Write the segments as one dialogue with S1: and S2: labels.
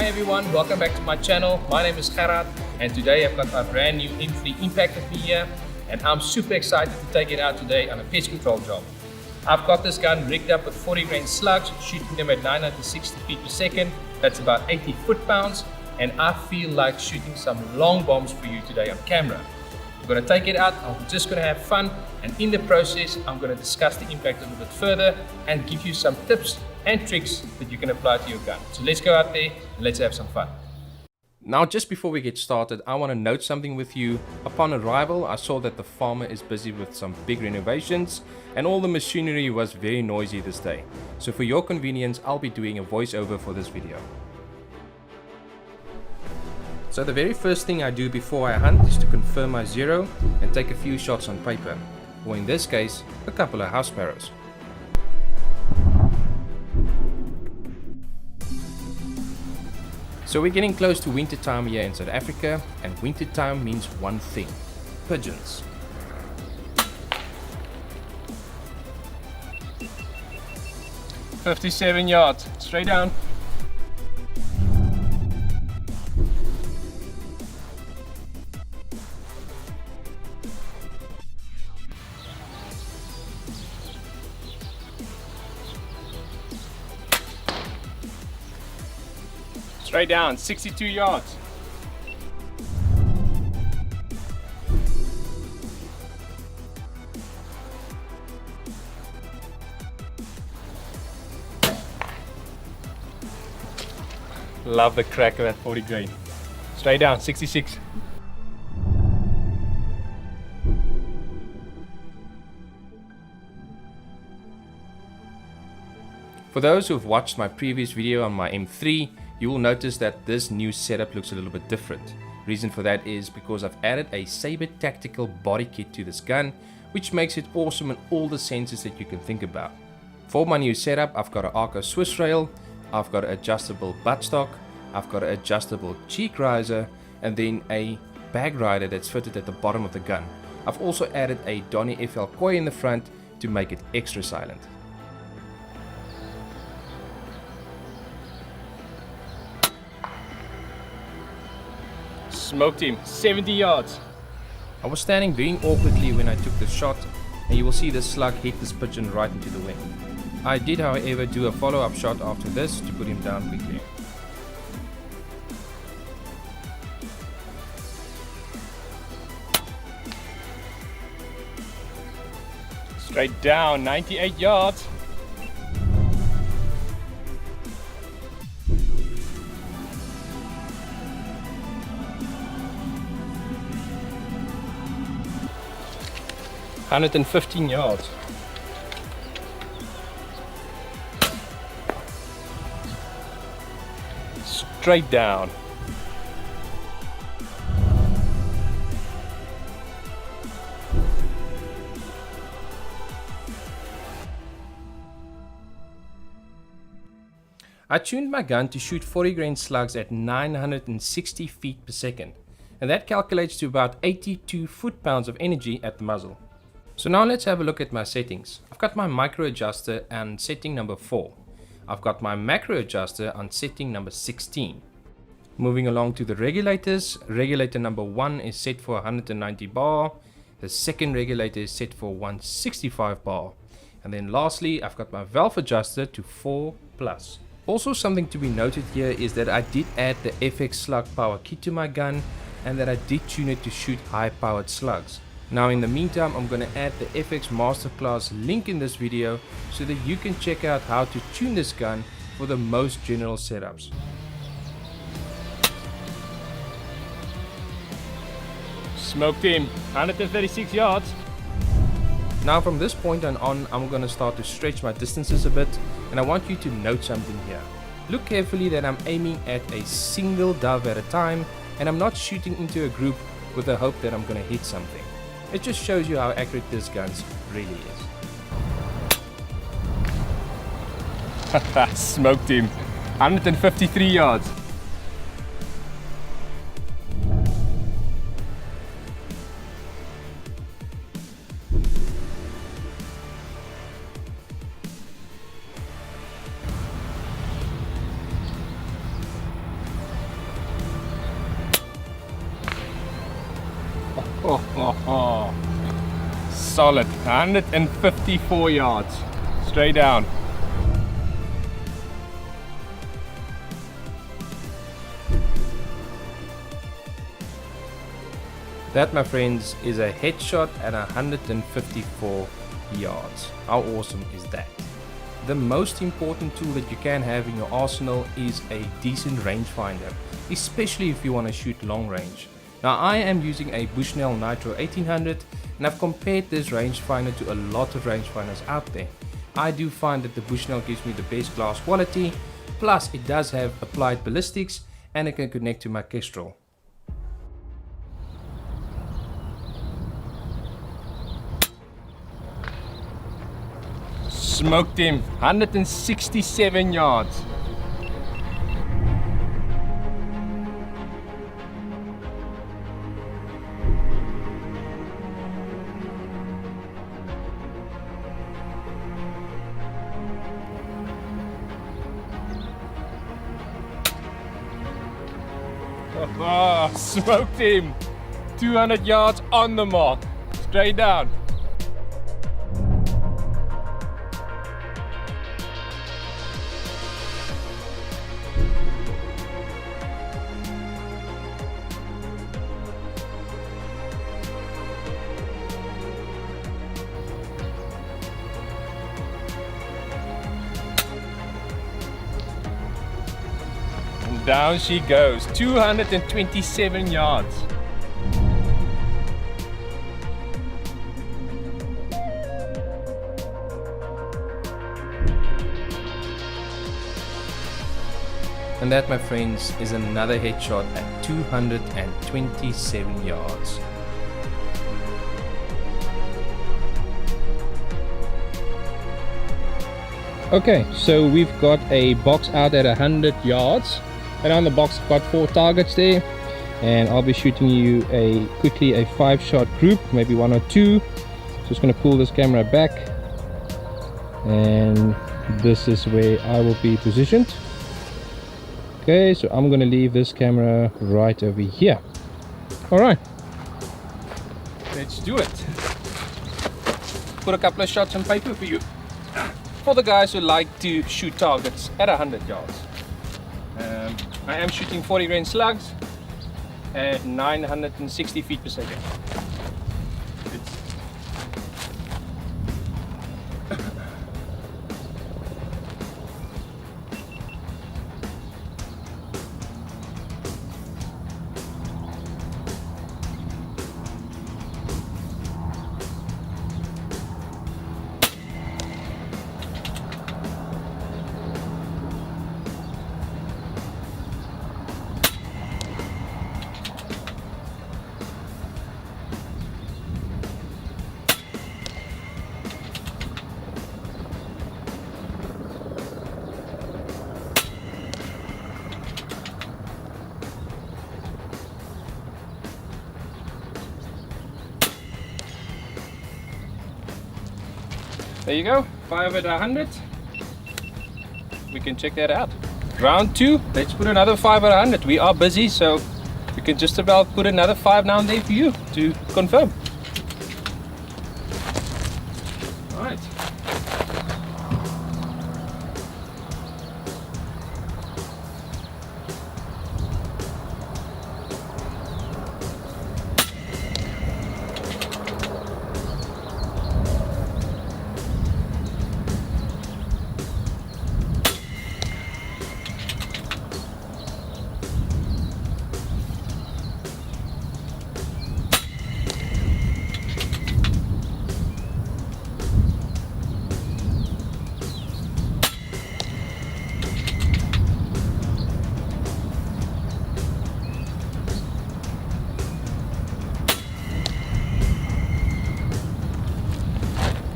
S1: everyone, welcome back to my channel. My name is Gerard and today I've got my brand new M3 Impact with me here and I'm super excited to take it out today on a pest control job. I've got this gun rigged up with 40 grain slugs, shooting them at 960 feet per second. That's about 80 foot-pounds, and I feel like shooting some long bombs for you today on camera. I'm going to take it out, I'm just going to have fun, and in the process I'm going to discuss the impact a little bit further and give you some tips and tricks that you can apply to your gun. So let's go out there and let's have some fun. Now, just before we get started, I want to note something with you. Upon arrival, I saw that the farmer is busy with some big renovations and all the machinery was very noisy this day. So for your convenience, I'll be doing a voiceover for this video. So the very first thing I do before I hunt is to confirm my zero and take a few shots on paper, or in this case, a couple of house sparrows. So we're getting close to winter time here in South Africa, and winter time means one thing: pigeons. "57 yards, straight down." Straight down, 62 yards. Love the crack of that 40 grain. Straight down, 66. For those who have watched my previous video on my M3, you will notice that this new setup looks a little bit different. Reason for that is because I've added a Saber tactical body kit to this gun, which makes it awesome in all the senses that you can think about. For my new setup, I've got an Arco Swiss rail, I've got an adjustable buttstock, I've got an adjustable cheek riser, and then a bag rider that's fitted at the bottom of the gun. I've also added a Donny FL coil in the front to make it extra silent. Smoked him, 70 yards. I was standing very awkwardly when I took the shot, and you will see the slug hit this pigeon right into the wing. I did, however, do a follow-up shot after this to put him down quickly. Straight down, 98 yards. $115 yards. Straight down. I tuned my gun to shoot 40 grain slugs at 960 feet per second, and that calculates to about 82 foot-pounds of energy at the muzzle. So now let's have a look at my settings. I've got my micro adjuster on setting number 4. I've got my macro adjuster on setting number 16. Moving along to the regulators, regulator number 1 is set for 190 bar. The second regulator is set for 165 bar. And then lastly, I've got my valve adjuster to 4+. Also, something to be noted here is that I did add the FX slug power kit to my gun, and that I did tune it to shoot high powered slugs. Now in the meantime, I'm going to add the FX Masterclass link in this video so that you can check out how to tune this gun for the most general setups. Smoked him, 136 yards. Now from this point on, I'm going to start to stretch my distances a bit, and I want you to note something here. Look carefully that I'm aiming at a single dove at a time, and I'm not shooting into a group with the hope that I'm going to hit something. It just shows you how accurate this gun really is. Smoked him. 153 yards. Oh. Solid 154 yards straight down. That, my friends, is a headshot at 154 yards. How awesome is that? The most important tool that you can have in your arsenal is a decent rangefinder, especially if you want to shoot long range. Now, I am using a Bushnell Nitro 1800, and I've compared this rangefinder to a lot of rangefinders out there. I do find that the Bushnell gives me the best glass quality, plus it does have applied ballistics and it can connect to my Kestrel. Smoked him, 167 yards. Oh, smoked him, 200 yards on the mark, straight down. Down she goes, 227 yards. And that, my friends, is another headshot at 227 yards. Okay, so we've got a box out at 100 yards. Around the box, I've got 4 targets there, and I'll be shooting you quickly a 5-shot group, maybe 1 or 2. Just going to pull this camera back, and this is where I will be positioned. Okay, so I'm going to leave this camera right over here. Alright, let's do it. Put a couple of shots on paper for you, for the guys who like to shoot targets at 100 yards. I am shooting 40 grain slugs at 960 feet per second. There you go, 5 at 100. We can check that out. Round 2, let's put another 5 at 100. We are busy, so we can just about put another 5 down there for you to confirm. Alright.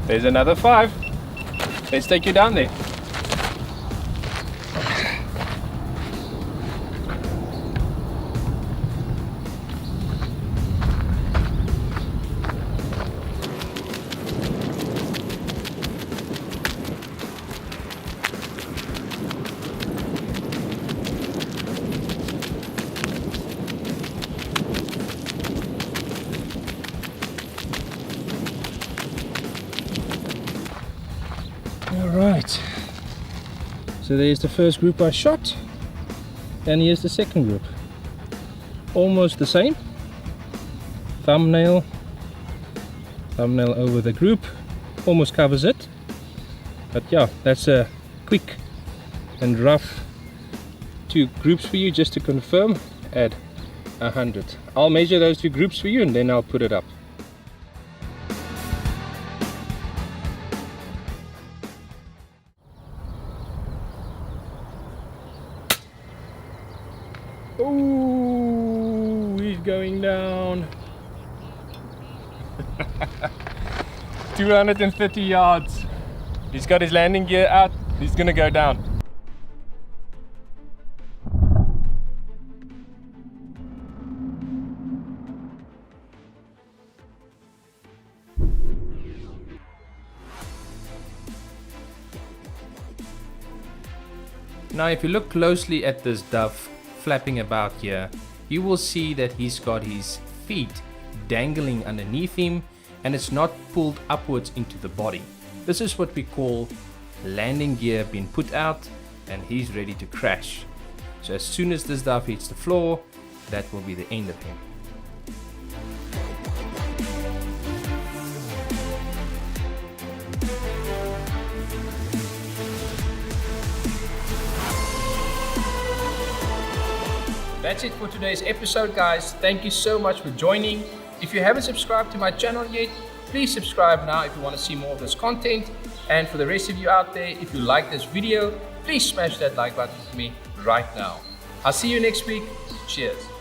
S1: There's another 5. Let's take you down there. So there's the first group I shot, and here's the second group. Almost the same. Thumbnail over the group, almost covers it. But yeah, that's a quick and rough 2 groups for you, just to confirm at 100. I'll measure those 2 groups for you and then I'll put it up. Oh, he's going down. 230 yards. He's got his landing gear out. He's gonna go down. Now if you look closely at this dove flapping about here, you will see that he's got his feet dangling underneath him and it's not pulled upwards into the body. This is what we call landing gear being put out, and he's ready to crash. So as soon as this dove hits the floor, that will be the end of him. That's it for today's episode, guys. Thank you so much for joining. If you haven't subscribed to my channel yet, please subscribe now if you want to see more of this content. And for the rest of you out there, if you like this video, please smash that like button for me right now. I'll see you next week. Cheers.